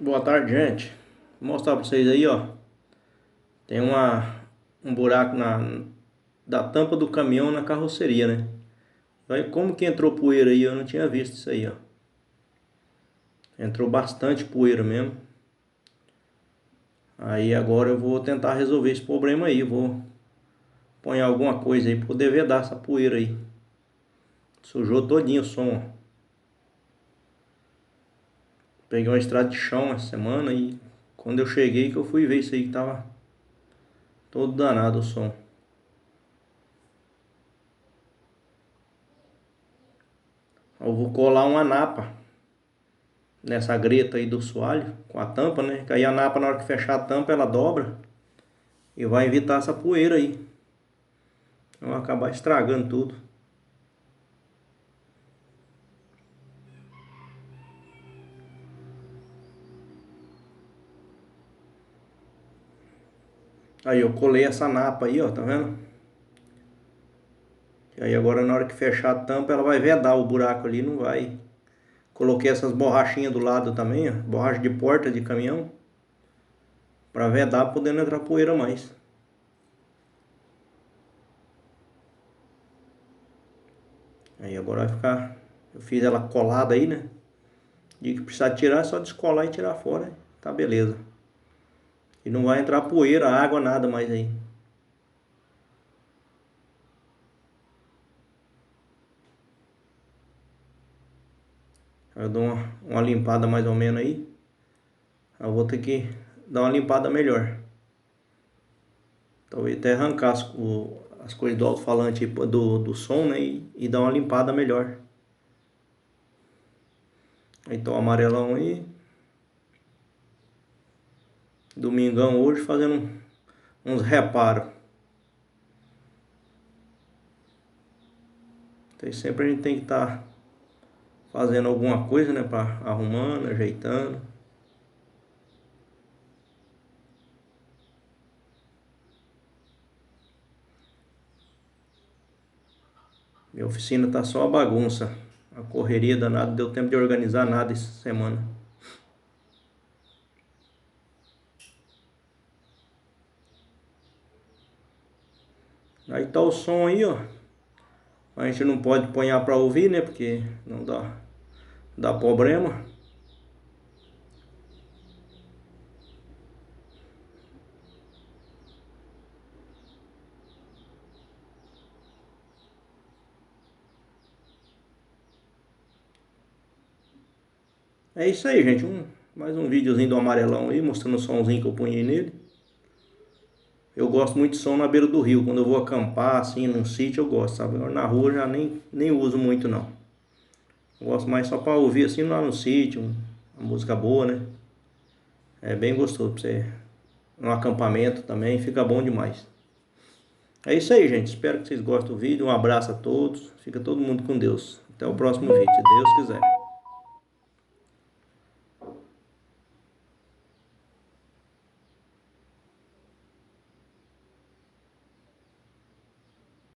Boa tarde, gente. Vou mostrar pra vocês aí, ó. Tem um buraco da tampa do caminhão na carroceria, né? Aí como que entrou poeira aí? Eu não tinha visto isso aí, ó. Entrou bastante poeira mesmo. Aí agora eu vou tentar resolver esse problema aí. Vou pôr alguma coisa aí pra poder vedar essa poeira aí. Sujou todinho o som, ó. Peguei uma estrada de chão essa semana e quando eu cheguei que eu fui ver isso aí que tava todo danado o som. Eu vou colar uma napa nessa greta aí do soalho com a tampa, né? Que aí a napa, na hora que fechar a tampa, ela dobra e vai evitar essa poeira aí. Não vai acabar estragando tudo. Aí eu colei essa napa aí, ó, tá vendo? E aí agora na hora que fechar a tampa, ela vai vedar o buraco ali, não vai. Coloquei essas borrachinhas do lado também, ó, borracha de porta de caminhão, pra vedar, podendo entrar poeira mais. Aí agora vai ficar, eu fiz ela colada aí, né? E que precisar tirar, é só descolar e tirar fora, né? Tá beleza. E não vai entrar poeira, água, nada mais aí. Eu dou uma limpada mais ou menos aí. Eu vou ter que dar uma limpada melhor. Talvez até arrancar as coisas do alto-falante do som, né? E dar uma limpada melhor. Então amarelão aí. Domingão hoje fazendo uns reparos. Então sempre a gente tem que estar fazendo alguma coisa, né? Pra arrumando, ajeitando. Minha oficina tá só a bagunça. A correria danada, não deu tempo de organizar nada essa semana. Aí tá o som aí, ó. A gente não pode pôr pra ouvir, né? Porque não dá problema. É isso aí, gente. Mais um videozinho do amarelão aí, mostrando o somzinho que eu ponhei nele. Eu gosto muito de som na beira do rio. Quando eu vou acampar, assim, num sítio, eu gosto, sabe? Agora na rua eu já nem uso muito, não. Eu gosto mais só pra ouvir, assim, lá no sítio. Uma música boa, né? É bem gostoso pra você. No acampamento também, fica bom demais. É isso aí, gente. Espero que vocês gostem do vídeo. Um abraço a todos. Fica todo mundo com Deus. Até o próximo vídeo, se Deus quiser.